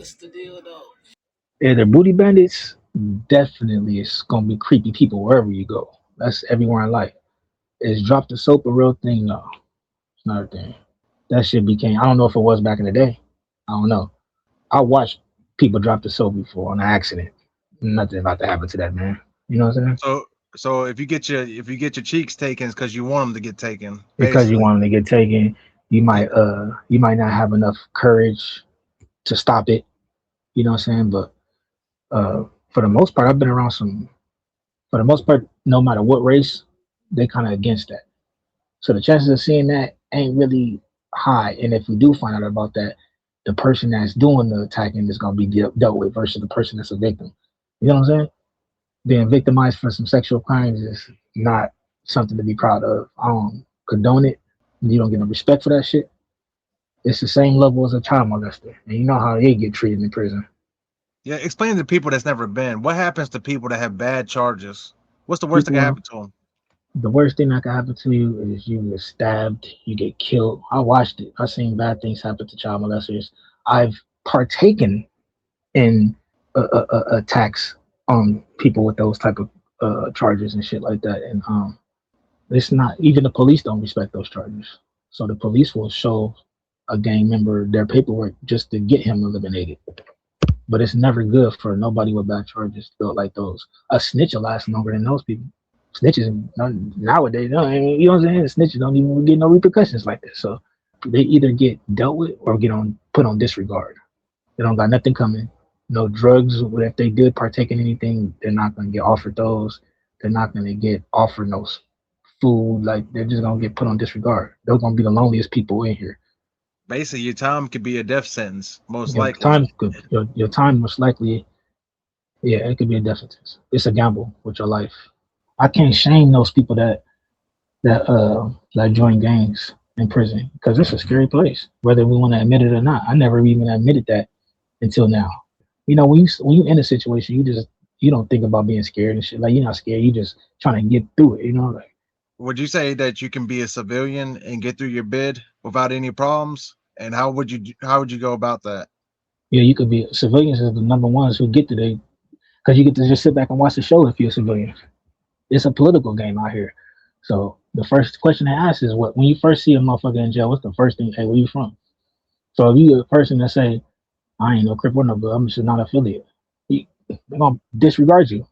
What's the deal though? Yeah, the booty bandits definitely is gonna be creepy people wherever you go. That's everywhere in life. Is drop the soap a real thing? No, it's not a thing. That shit became. I don't know if it was back in the day. I don't know. I watched people drop the soap before on an accident. Nothing about to happen to that man. You know what I'm saying? So so if you get your cheeks taken, it's because you want them to get taken, Because you basically. want him to get taken, you might not have enough courage to stop it. You know what I'm saying? But for the most part, I've been around some. For the most part, no matter what race, they kind of against that. So the chances of seeing that ain't really high. And if we do find out about that, the person that's doing the attacking is going to be dealt with versus the person that's a victim. You know what I'm saying? Being victimized for some sexual crimes is not something to be proud of. I don't condone it. You don't get no respect for that shit. It's the same level as a child molester, and you know how they get treated in prison. Yeah, explain to people that's never been. What happens to people that have bad charges? What's the worst that can People, happen to them? the worst thing that can happen to you is you get stabbed, you get killed. I watched it. I've seen bad things happen to child molesters. I've partaken in attacks on people with those type of charges and shit like that. And it's not even the police don't respect those charges. So the police will show a gang member their paperwork just to get him eliminated. But it's never good for nobody with bad charges built like those. A snitch will last longer than those people. Snitches nowadays, no, you know what I'm saying? Snitches don't even get no repercussions like this. So they either get dealt with or get on put on disregard. They don't got nothing coming. No drugs. If they did partake in anything, they're not gonna get offered those. They're not gonna get offered no food. Like they're just gonna get put on disregard. They're gonna be the loneliest people in here. Basically, your time could be a death sentence, most Your likely. time could your time most likely, yeah, it could be a death sentence. It's a gamble with your life. I can't shame those people that join gangs in prison because it's a scary place, whether we want to admit it or not. I never even admitted that until now. You know, when you in a situation, you don't think about being scared and shit. Like you're not scared. You just trying to get through it. You know, like Would you say that you can be a civilian and get through your bid without any problems? And how would you go about that? yeah, you could be civilians is the number ones who get to they because you get to just sit back and watch the show if you're a civilian. It's a political game out here. So the first question they ask is what when you first see a motherfucker in jail, what's the first thing? Hey, where you from? So if you a person that say I ain't no crip or no blood, I'm just not affiliate, they're gonna disregard you.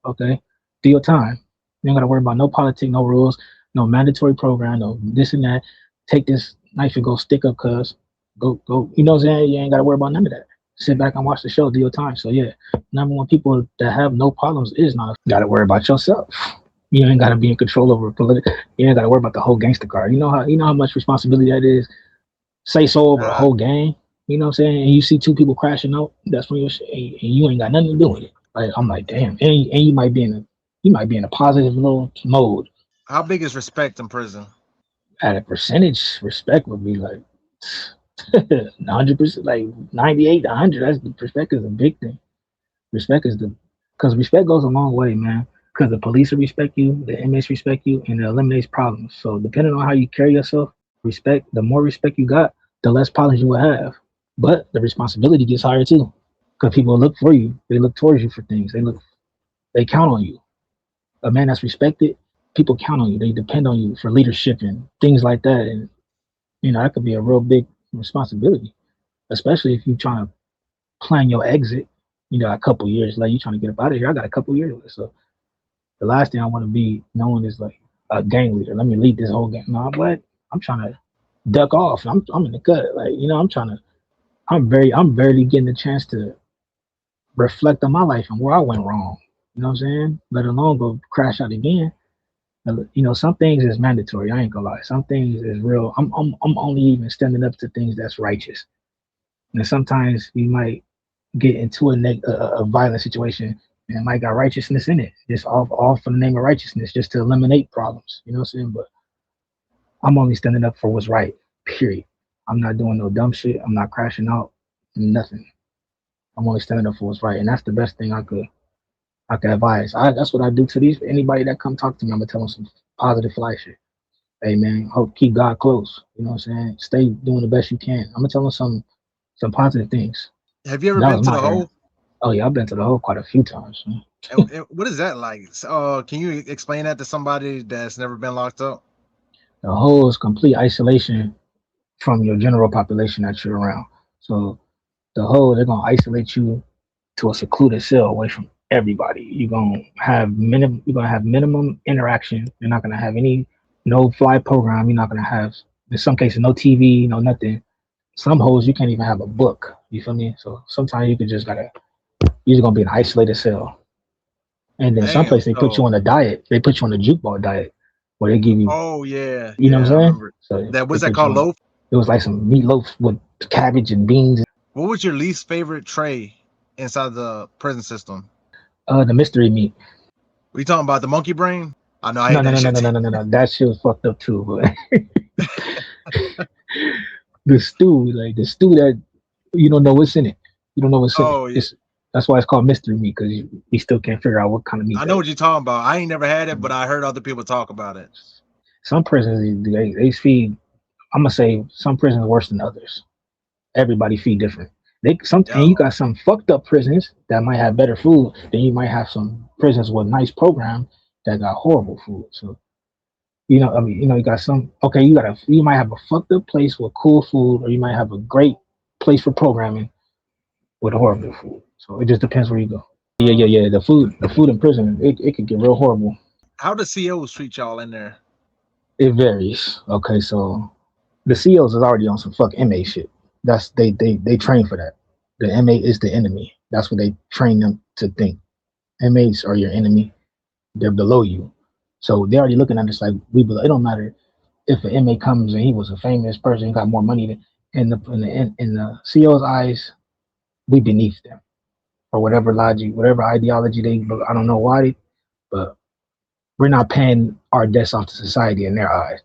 Okay, do your time. You don't gotta worry about no politics, no rules, no mandatory program, no this and that. Take this knife and go stick up, cuz go. You know what I'm saying? You ain't gotta worry about none of that. Sit back and watch the show, do your time. So yeah, number one, people that have no problems is not gotta worry about yourself. You ain't gotta be in control over political. You ain't gotta worry about the whole gangster card. You know how much responsibility that is. Say so over a Uh, whole gang. You know what I'm saying? And you see two people crashing out. That's when and you ain't got nothing to do with it. Like I'm like, damn. And you might be in a positive little mode. how big is respect in prison? At a percentage, respect would be like 100%, like 98 to 100. That's the respect is a big thing. Respect is the because respect goes a long way, man. Because the police will respect you, the inmates respect you, and it eliminates problems. So depending on how you carry yourself, respect. The more respect you got, the less problems you will have. But the responsibility gets higher too, because people look for you. They look towards you for things. They count on you. A man that's respected, people count on you. They depend on you for leadership and things like that. And that could be a real big responsibility, especially if you're trying to plan your exit. A couple years later, you're trying to get up out of here. I got a couple years left, so the last thing I want to be known is like a gang leader. Let me lead this whole gang. No, but I'm trying to duck off. I'm in the cut. Like I'm trying to. I'm barely getting a chance to reflect on my life and where I went wrong. You know what I'm saying? Let alone go crash out again. Some things is mandatory. I ain't gonna lie. Some things is real. I'm only even standing up to things that's righteous. And sometimes you might get into a violent situation and it might got righteousness in it, just all for the name of righteousness, just to eliminate problems. You know what I'm saying? But I'm only standing up for what's right. Period. I'm not doing no dumb shit. I'm not crashing out. Nothing. I'm only standing up for what's right, and that's the best thing I could advise. That's what I do to these anybody that come talk to me. I'm gonna tell them some positive fly shit. Hey man, hope keep God close. You know what I'm saying? Stay doing the best you can. I'm gonna tell them some positive things. Have you ever That been was to my the era. hole? Oh yeah, I've been to the hole quite a few times. Man. And what is that like? Can you explain that to somebody that's never been locked up? The hole is complete isolation from your general population that you're around. So the hole, they're gonna isolate you to a secluded cell away from everybody. You're gonna have minimum interaction. You're not gonna have any no fly program. You're not gonna have in some cases no TV, no nothing. Some holes you can't even have a book. You feel me? So sometimes you're just gonna be an isolated cell. And then some Damn. place they put you So, on a diet. They put you on a jukebox diet where they give you, oh yeah, you know what yeah, I I'm saying? remember. So That they was that put you called on. loaf? It was like some meatloaf with cabbage and beans. What was your least favorite tray inside the prison system? The mystery meat. We talking about the monkey brain? I know I No, hate no, that no, no, shit. no, no, no, no, no. That shit was fucked up too. But the stew that you don't know what's in it. You don't know what's in it. Oh yeah, It's That's why it's called mystery meat because we still can't figure out what kind of meat I that know what is. you're talking about. I ain't never had it, but I heard other people talk about it. Some prisons they feed. I'm gonna say some prisons worse than others. Everybody feed different. And you Yo, got some fucked up prisons that might have better food. Then you might have some prisons with nice program that got horrible food. So you got some. Okay, you might have a fucked up place with cool food, or you might have a great place for programming with horrible food. So it just depends where you go. Yeah, yeah, yeah. The food in prison, it could get real horrible. how does COs treat y'all in there? It varies. Okay, so the COs is already on some fuck inmate shit. They train for that. The inmate is the enemy. That's what they train them to think. Inmates are your enemy. They're below you. So they're already looking at us like we below. It don't matter if an inmate comes and he was a famous person, he got more money than in the CO's eyes, we beneath them for whatever logic, whatever ideology they. I don't know why, but we're not paying our debts off to society in their eyes.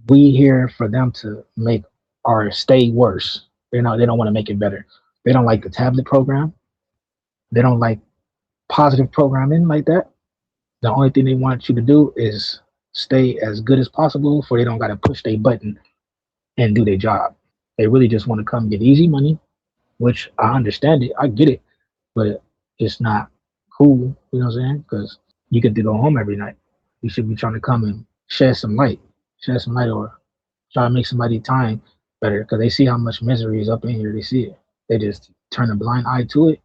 We here for them to make our stay worse. They don't want to make it better. They don't like the tablet program. They don't like positive programming like that. The only thing they want you to do is stay as good as possible, for they don't got to push their button and do their job. They really just want to come get easy money, which I understand it. I get it, but it's not cool. You know what I'm saying? Because you get to go home every night. You should be trying to come and shed some light, or try to make somebody time better because they see how much misery is up in here. They see it. They just turn a blind eye to it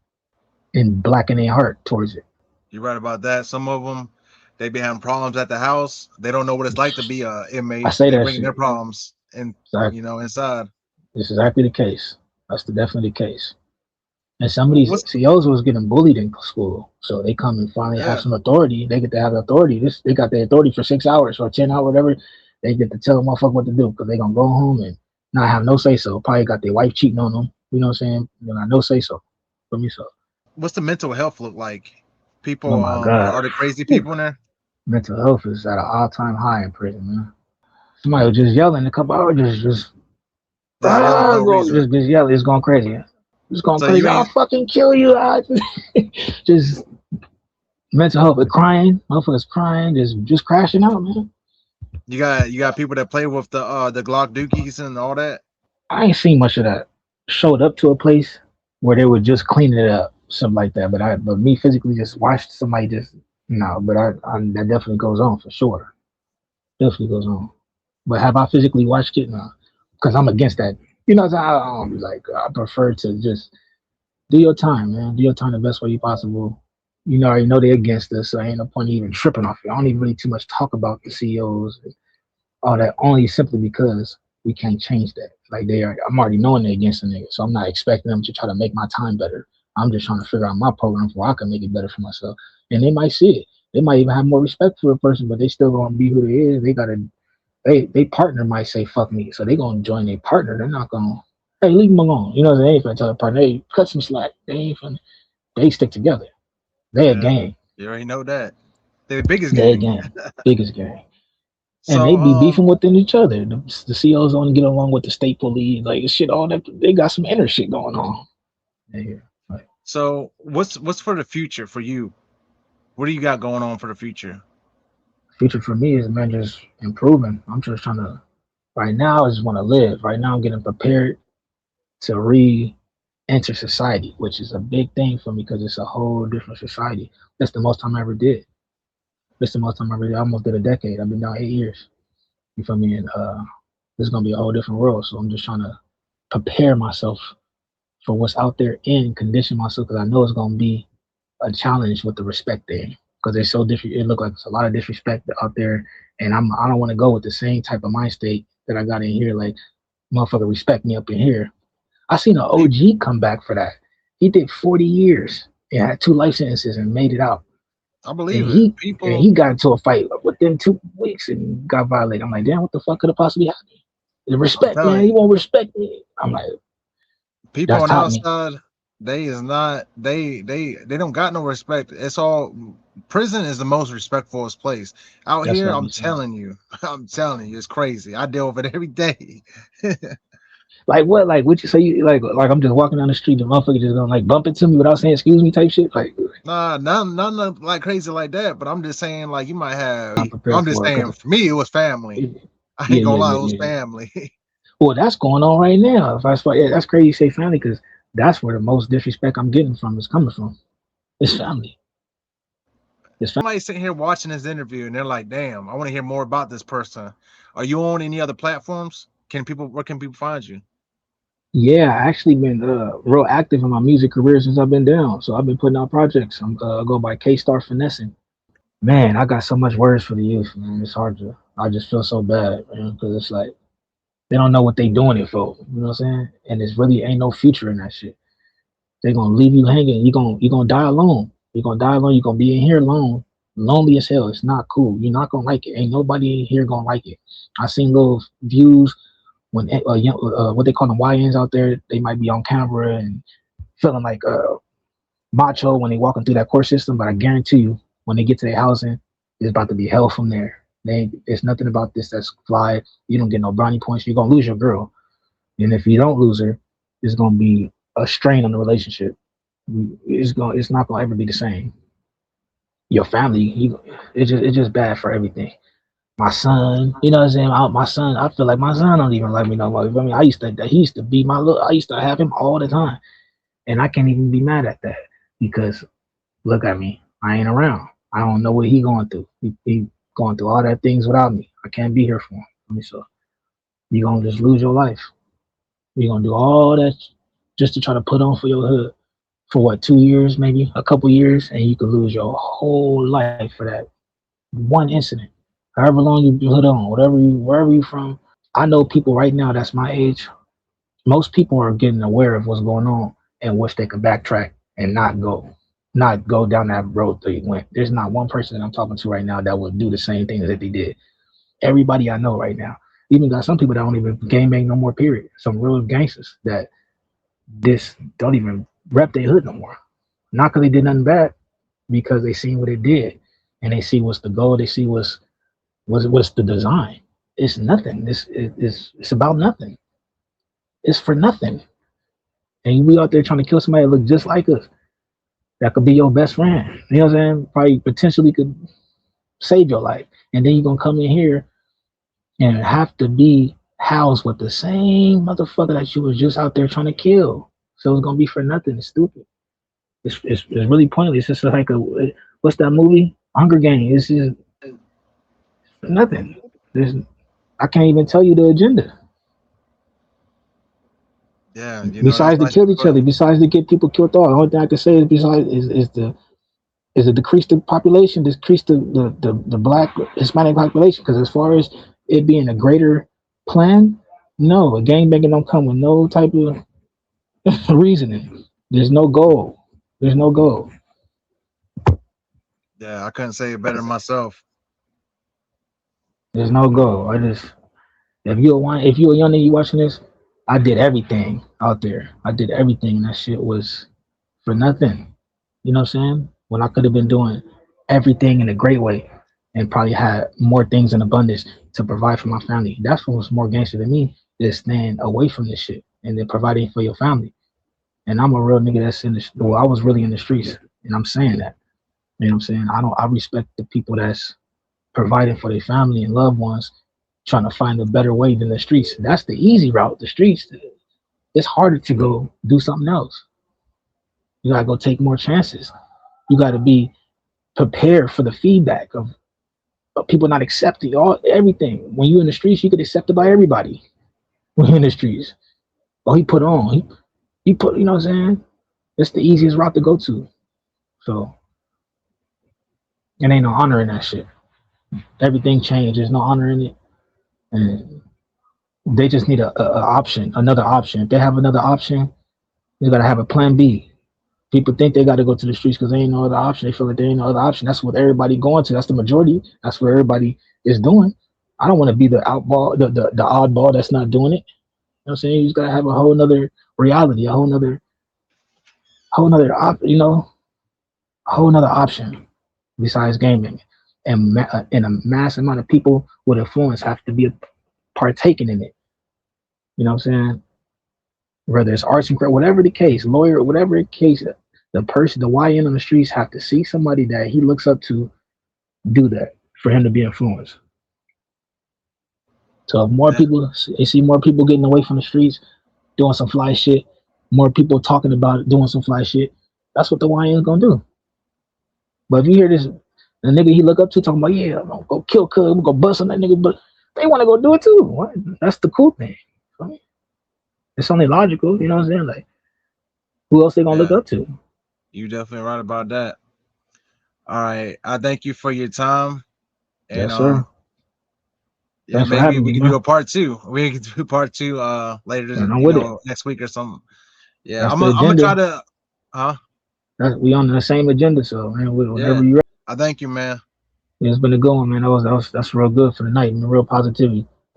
and blacken their heart towards it. You're right about that. Some of them, they be having problems at the house. They don't know what it's like to be a I inmate. say They that bring their shit. problems and Exactly. inside. It's exactly the case. That's definitely the case. And some of these What's COs was getting bullied in school, so they come and finally have yeah? some authority. They get to have authority. They got the authority for 6 hours or 10 hours, whatever. They get to tell a motherfucker what to do because they gonna go home and not have no say so. Probably got their wife cheating on them. You know what I'm saying? They got no say so. For me, so. What's the mental health look like? Oh People, my god, are the crazy people in there? mental health is at an all-time high in prison, man. Somebody was just yelling a couple hours, Just yelling for no reason. just yelling. It's going crazy. It's going So you crazy. I'll ain't fucking kill you. Just mental health, but crying, motherfuckers crying, just crashing out, man. you got people that play with the Glock dookies and all that. I ain't seen much of that. Showed up to a place where they were just cleaning it up, something like that. But me physically just watched somebody just no. But that definitely goes on for sure. Definitely goes on. But have I physically watched it? No, because I'm against that. You know, I prefer to just do your time, man. Do your time the best way possible. I already know they're against us, so ain't no point even tripping off it. I don't even really too much talk about the CEOs and all that, only simply because we can't change that. Like I'm already knowing they're against the nigga, so I'm not expecting them to try to make my time better. I'm just trying to figure out my program where I can make it better for myself. And they might see it. They might even have more respect for a person, but they still gonna be who they is. They partner might say fuck me, so they gonna join their partner. They're not gonna hey leave them alone. They ain't gonna tell their partner hey cut some slack. They ain't finna. They stick together. They a Yeah, gang. you already know that. They're the biggest They a gang. gang. Biggest gang. And they So be beefing within each other. The COs don't get along with the state police, like shit. All that they got some inner shit going on. Yeah, like, so what's for the future for you? What do you got going on for the future? future for me is man just improving. I'm just trying to. Right now, I just want to live. Right now, I'm getting prepared to re. enter society, which is a big thing for me because it's a whole different society. That's the most time I ever did. That's the most time I ever did. I almost did a decade. I've been down 8 years. You feel me? And this is gonna be a whole different world. So I'm just trying to prepare myself for what's out there and condition myself because I know it's gonna be a challenge with the respect thing because it's so different. It look like it's a lot of disrespect out there, and I don't want to go with the same type of mind state that I got in here. Like motherfucker, respect me up in here. I seen an Pe- OG come back for that. He did 40 years and had 2 life sentences and made it out. I And believe it. he got into a fight within 2 weeks and got violated. I'm like, damn, what the fuck could have possibly happened? The I'm respect, telling man. you, He won't respect me. I'm like, people that's on the taught me. outside, they is not they don't got no respect. It's all prison is the most respectfulest place. Out That's here, what I I'm be saying. telling you, I'm telling you, it's crazy. I deal with it every day. Like what? Like what you say? You like I'm just walking down the street, the motherfucker just gonna like bump into me without saying excuse me type shit. Like Nah, none like crazy like that. But I'm just saying, like you might have. I'm prepared I'm just for it saying, because for me, it was family. I yeah, ain't gonna yeah, lie, yeah, it was yeah, yeah. family. Well, that's going on right now. If I spot, yeah, that's crazy. You say family because that's where the most disrespect I'm getting from is coming from. It's family. It's family. Somebody sitting here watching this interview and they're like, "Damn, I want to hear more about this person." Are you on any other platforms? Can people? Where can people find you? Yeah, I actually been real active in my music career since I've been down. So I've been putting out projects. I'm go by Kstar finessing. Man, I got so much words for the youth, man. It's hard to. I just feel so bad, man, because it's like they don't know what they doing it for. You know what I'm saying? And it's really ain't no future in that shit. They're gonna leave you hanging. You gonna die alone. You're gonna die alone. You're gonna be in here alone, lonely as hell. It's not cool. You're not gonna like it. Ain't nobody in here gonna like it. I seen little views when what they call them YNs out there. They might be on camera and feeling like Macho when they walking through that court system. But I guarantee you, when they get to their housing, it's about to be hell from there. There's nothing about this that's fly. You don't get no brownie points. You're gonna lose your girl, and if you don't lose her, it's gonna be a strain on the relationship. It's not gonna ever be the same. Your family, it's just bad for everything. My son, you know what I'm saying? My son, I feel like my son don't even like me no more. I mean, he used to be my little. I used to have him all the time, and I can't even be mad at that because look at me, I ain't around. I don't know what he going through. He going through all that things without me. I can't be here for him. I mean, so you gonna just lose your life. You're gonna do all that just to try to put on for your hood for what 2 years, maybe a couple years, and you could lose your whole life for that one incident. However long you put on, wherever you from. I know people right now that's my age. Most people are getting aware of what's going on and wish they could backtrack and not go down that road they went. There's not one person that I'm talking to right now that would do the same thing that they did. Everybody I know right now, even got some people that don't even game bang no more. Period. Some real gangsters that this don't even rep their hood no more. Not because they did nothing bad, because they seen what it did, and they see what's the goal. They see what's the design. It's nothing. It's about nothing. It's for nothing. And we out there trying to kill somebody that look just like us. That could be your best friend. You know what I'm saying? Probably potentially could save your life. And then you're gonna come in here and have to be housed with the same motherfucker that you was just out there trying to kill. So it's gonna be for nothing. It's stupid. It's really pointless. It's just like what's that movie? Hunger Games. It's just nothing. There's I can't even tell you the agenda. Yeah, that's Besides to nice and kill each put. other, besides to get people killed off, the only thing I can say is besides is to decrease the population, decrease the black Hispanic population. Because as far as it being a greater plan, no, a gangbanging don't come with no type of reasoning. There's no goal. There's no goal. Yeah, I couldn't say it better myself. There's no goal. If you a young nigga watching this, I did everything out there. I did everything, and that shit was for nothing. You know what I'm saying? When I could have been doing everything in a great way and probably had more things in abundance to provide for my family. That's what was more gangster than me, is staying away from this shit and then providing for your family. And I'm a real nigga that's in the well, I was really in the streets, and I'm saying that. You know what I'm saying? I respect the people that's providing for their family and loved ones, trying to find a better way than the streets. That's the easy route. The streets, it's harder to go do something else. You gotta go take more chances. You gotta be prepared for the feedback of people not accepting all everything. When you in the streets, you get accepted by everybody. When you're in the streets, oh, he put on, he put, you know what I'm saying? It's the easiest route to go to. So it ain't no honor in that shit. Everything changed. There's no honor in it, and they just need a option, another option. If they have another option, they gotta have a plan B. People think they got to go to the streets because they ain't no other option. They feel like there ain't no other option. That's what everybody going to. That's the majority. That's what everybody is doing. I don't want to be the outball, the oddball that's not doing it. You know what I'm saying? You just gotta have a whole nother reality, a whole nother a whole nother option besides gaming. And a mass amount of people with influence have to be partaking in it. You know what I'm saying? Whether it's arts and craft, whatever the case, lawyer, whatever the case, the person, the YN on the streets have to see somebody that he looks up to do that for him to be influenced. So if more Yeah, people, you see more people getting away from the streets, doing some fly shit, more people talking about it, doing some fly shit, that's what the YN is gonna do. But if you hear this, the nigga he look up to talking about, yeah, I'm gonna go kill Cub, I'm gonna go bust on that nigga, but they want to go do it too. What? That's the cool thing. It's only logical, you know what I'm saying? Like, who else they gonna look yeah, up to? you definitely right about that. All right, I thank you for your time, and Yes, sir. yeah, Thanks for maybe having we me, can do man. a part two. We can do part two later, And I'm with it. next week or something. Yeah, That's I'm the gonna try agenda. to. Huh? We on the same agenda, so man, whenever Yeah, you ready, I thank you, man. it's been a good one, man. That's real good for the night, man. Real positivity.